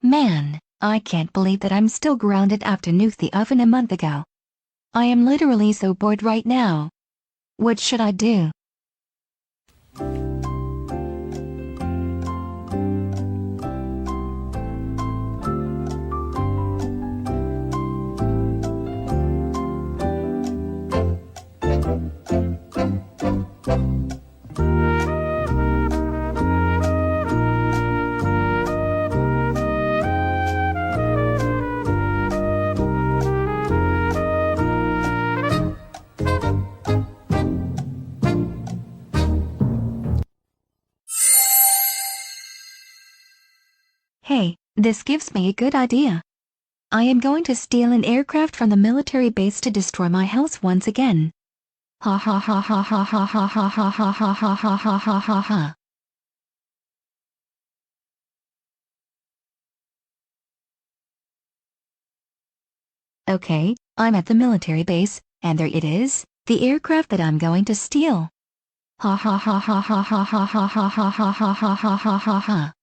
Man, I can't believe that I'm still grounded after nuke the oven a month ago. I am literally so bored right now. What should I do? Hey, this gives me a good idea. I am going to steal an aircraft from the military base to destroy my house once again. Ha ha ha ha ha ha ha ha ha ha ha ha ha ha ha ha ha. Okay, I'm at the military base, and there it is, the aircraft that I'm going to steal. Ha ha ha ha ha ha ha ha ha ha ha ha ha ha ha ha ha.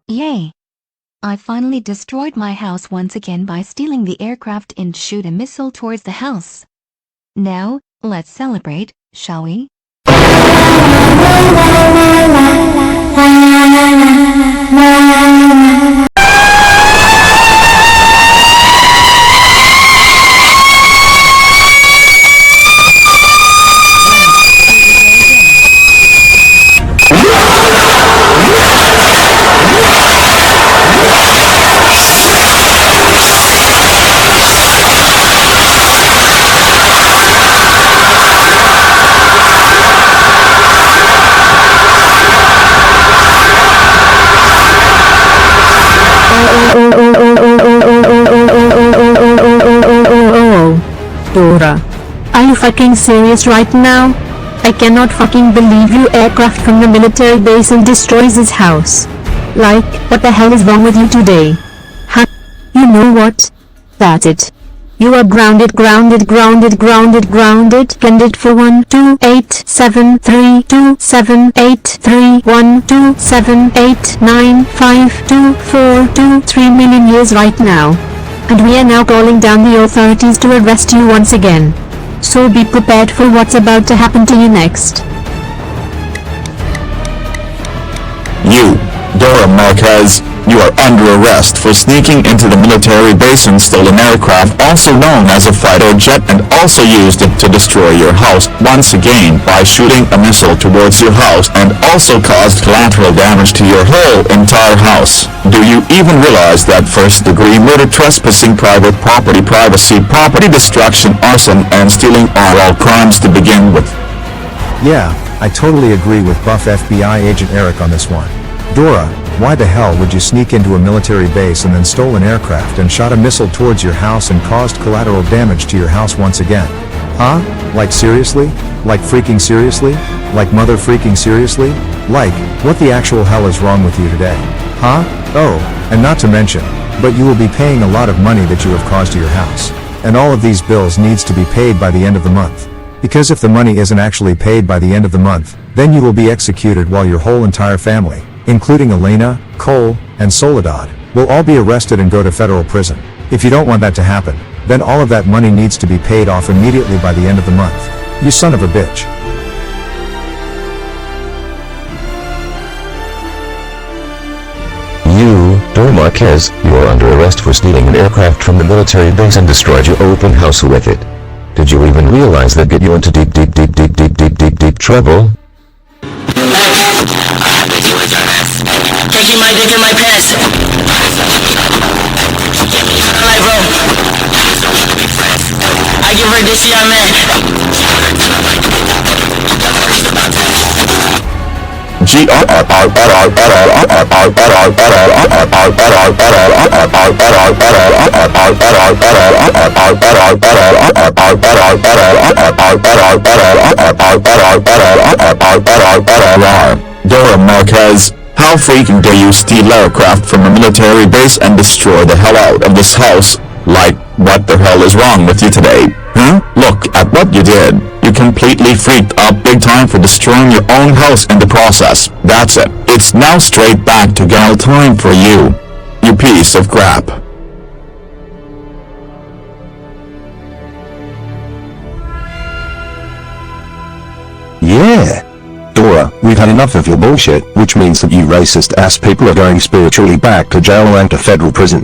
Yay! I finally destroyed my house once again by stealing the aircraft and shoot a missile towards the house. Now, let's celebrate, shall we? Dora. Are you fucking serious right now? I cannot fucking believe you aircraft from the military base and destroys his house. Like, what the hell is wrong with you today? Huh? You know what? That's it. You are grounded. Candid for 1287327831278952423 million years right now. And we are now calling down the authorities to arrest you once again. So be prepared for what's about to happen to you next. You, Dora Marquez, you are under arrest for sneaking into the military base and stole an aircraft also known as a fighter jet and also used it to destroy your house once again by shooting a missile towards your house and also caused collateral damage to your whole entire house. Do you even realize that first-degree murder, trespassing private property, privacy, property destruction, arson, and stealing are all crimes to begin with? Yeah, I totally agree with buff FBI agent Eric on this one. Dora, why the hell would you sneak into a military base and then stole an aircraft and shot a missile towards your house and caused collateral damage to your house once again? Huh? Like seriously? Like freaking seriously? Like mother freaking seriously? Like, what the actual hell is wrong with you today? Huh? Oh, and not to mention, but you will be paying a lot of money that you have caused to your house. And all of these bills needs to be paid by the end of the month. Because if the money isn't actually paid by the end of the month, then you will be executed while your whole entire family, including Elena, Cole, and Soledad, will all be arrested and go to federal prison. If you don't want that to happen, then all of that money needs to be paid off immediately by the end of the month. You son of a bitch. You, Dora Marquez, you are under arrest for stealing an aircraft from the military base and destroyed your open house with it. Did you even realize that get you into deep trouble? Taking my dick in my pants. Like bro, I give her this, yeah man. Dora Marquez, how freaking dare you steal aircraft from a military base and destroy the hell out of this house? Like, what the hell is wrong with you today? Huh? Look at what you did. You completely freaked up big time for destroying your own house in the process. That's it. It's now straight back to jail time for you. You piece of crap. Yeah. Dora, we've had enough of your bullshit, which means that you racist-ass people are going spiritually back to jail and to federal prison.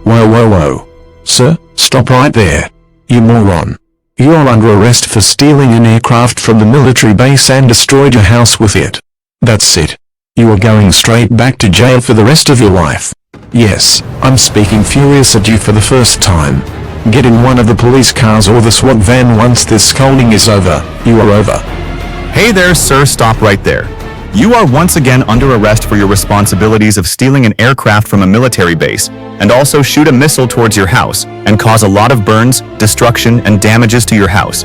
Whoa whoa whoa. Sir, stop right there. You moron. You're under arrest for stealing an aircraft from the military base and destroyed your house with it. That's it. You are going straight back to jail for the rest of your life. Yes, I'm speaking furious at you for the first time. Get in one of the police cars or the SWAT van once this scolding is over. You are over. Hey there, sir, stop right there. You are once again under arrest for your responsibilities of stealing an aircraft from a military base, and also shoot a missile towards your house, and cause a lot of burns, destruction, and damages to your house.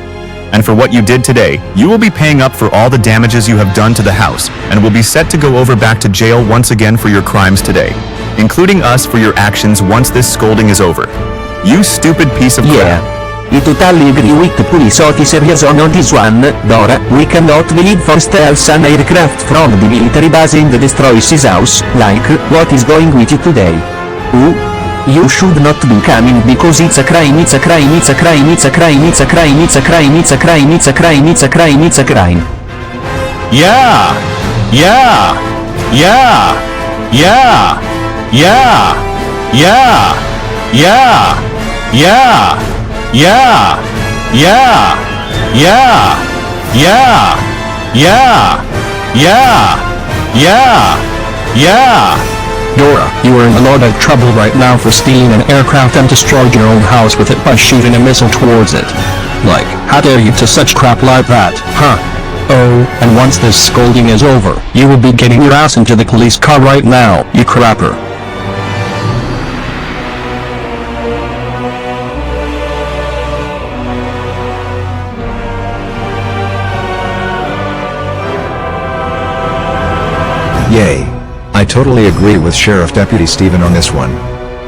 And for what you did today, you will be paying up for all the damages you have done to the house, and will be set to go over back to jail once again for your crimes today, including us for your actions once this scolding is over. You stupid piece of crap. I totally agree with the police officers on this one, Dora. We cannot believe for steals an aircraft from the military base and destroys his house, like, what is going with you today? Ooh, you should not be coming because it's a crime, it's a crime, it's a crime, it's a crime, it's a crime, it's a crime, it's a crime, it's a crime, it's a crime, it's a crime. Yeah! Yeah! Yeah! Yeah! Yeah! Yeah! Yeah! Yeah! Yeah! Yeah! Yeah! Yeah! Yeah! Yeah! Yeah! Yeah! Dora, you are in a lot of trouble right now for stealing an aircraft and destroyed your own house with it by shooting a missile towards it. Like, how dare you to such crap like that, huh? Oh, and once this scolding is over, you will be getting your ass into the police car right now, you crapper. Yay. I totally agree with Sheriff Deputy Steven on this one.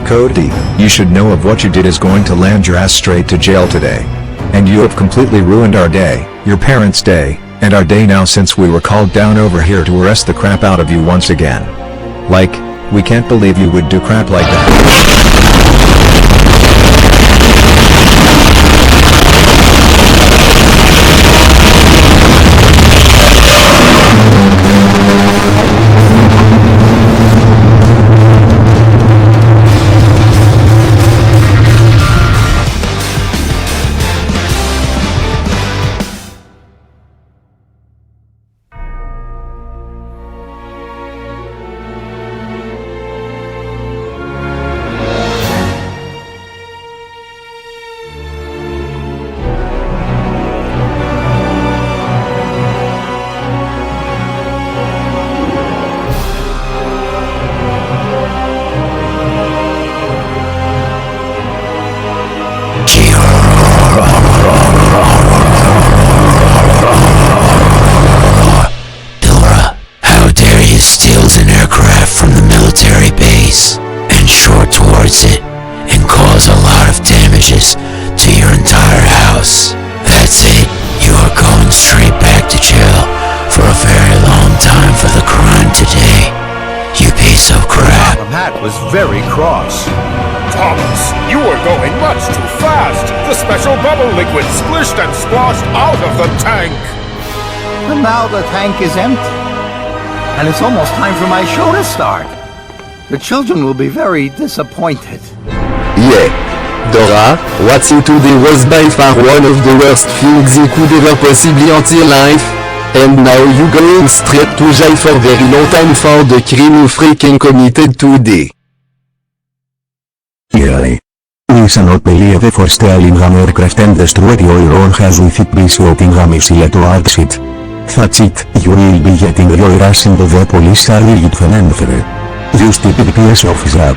Cody, you should know of what you did is going to land your ass straight to jail today. And you have completely ruined our day, your parents' day, and our day now since we were called down over here to arrest the crap out of you once again. Like, we can't believe you would do crap like that. Steals an aircraft from the military base and short towards it and cause a lot of damages to your entire house. That's it. You are going straight back to jail for a very long time for the crime today. You piece of crap. That was very cross. Thomas, you are going much too fast. The special bubble liquid splished and splashed out of the tank. And now the tank is empty. And it's almost time for my show to start. The children will be very disappointed. Yeah. Dora, what you today was by far one of the worst things you could ever possibly on your life. And now you going straight to jail for very long time for the crime you freaking committed today. Really? We cannot believe it for stealing an aircraft and destroyed your own house with it by shooting a missile towards it. That's it, you will be getting your ass into the police area you You stupid PS officer up.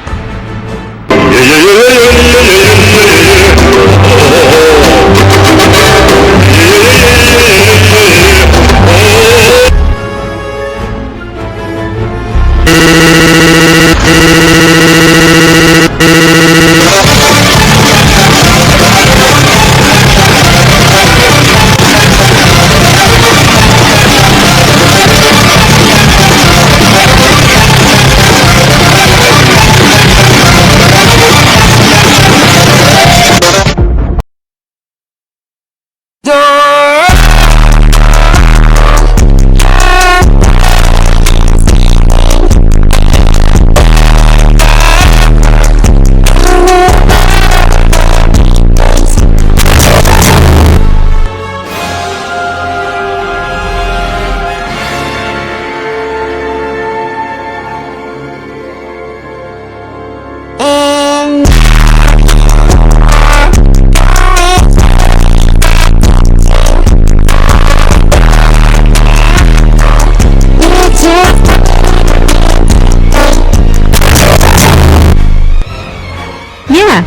Yeah,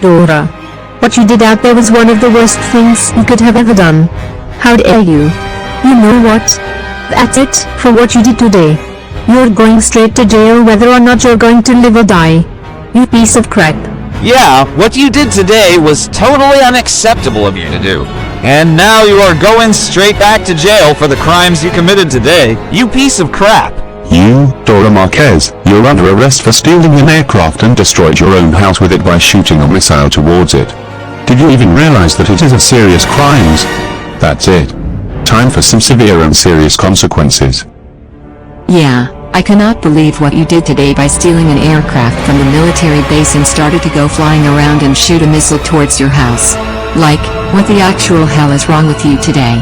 Dora. What you did out there was one of the worst things you could have ever done. How dare you? You know what? That's it for what you did today. You're going straight to jail whether or not you're going to live or die. You piece of crap. Yeah, what you did today was totally unacceptable of you to do. And now you are going straight back to jail for the crimes you committed today, you piece of crap. You, Dora Marquez, you're under arrest for stealing an aircraft and destroyed your own house with it by shooting a missile towards it. Did you even realize that it is a serious crime? That's it. Time for some severe and serious consequences. Yeah, I cannot believe what you did today by stealing an aircraft from the military base and started to go flying around and shoot a missile towards your house. Like, what the actual hell is wrong with you today?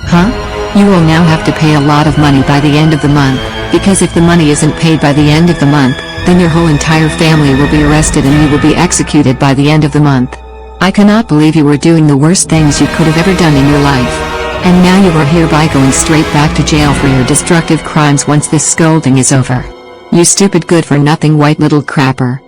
Huh? You will now have to pay a lot of money by the end of the month, because if the money isn't paid by the end of the month, then your whole entire family will be arrested and you will be executed by the end of the month. I cannot believe you were doing the worst things you could have ever done in your life. And now you are hereby going straight back to jail for your destructive crimes once this scolding is over. You stupid good-for-nothing white little crapper.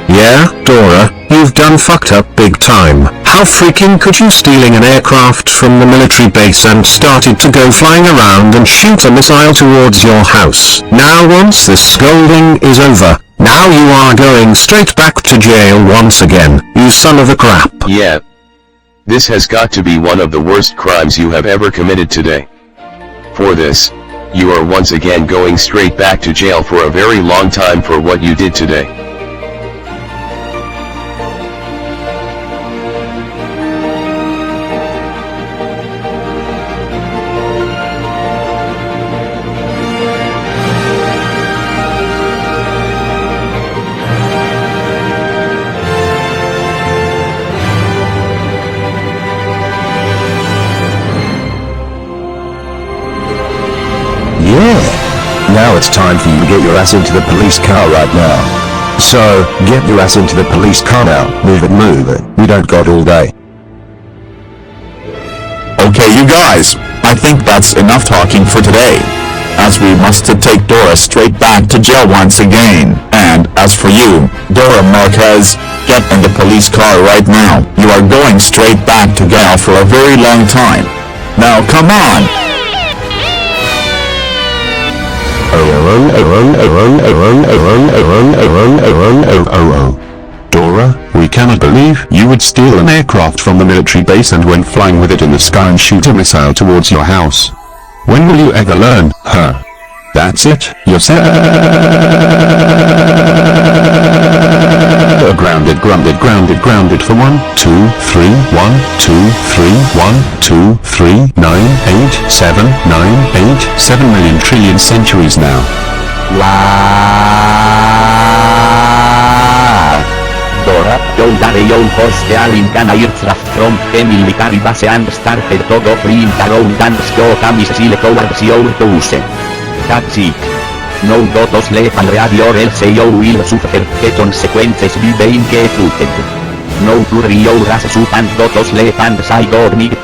Yeah, Dora, you've done fucked up big time. How freaking could you stealing an aircraft from the military base and started to go flying around and shoot a missile towards your house? Now once this scolding is over, now you are going straight back to jail once again, you son of a crap. Yeah. This has got to be one of the worst crimes you have ever committed today. For this, you are once again going straight back to jail for a very long time for what you did today. Now it's time for you to get your ass into the police car right now. So, get your ass into the police car now. Move it. We don't got all day. Okay, you guys, I think that's enough talking for today, as we must take Dora straight back to jail once again. And as for you, Dora Marquez, get in the police car right now. You are going straight back to jail for a very long time. Now come on! Dora, we cannot believe you would steal an aircraft from the military base and went flying with it in the sky and shoot a missile towards your house. When will you ever learn, huh? That's it, you're grounded for 1, 2, 3, 1, 2, 3, 1, 2, 3, 9, 8, 7, 9, 8, 7 million trillion centuries now. Dora Dora, you are your host alien aircraft from the military base and started to go flying around and show missiles towards your house. That's it. No go to sleep and read or else you will suffer the consequences by being executed. No hurry your ass up and go to sleep and say good night.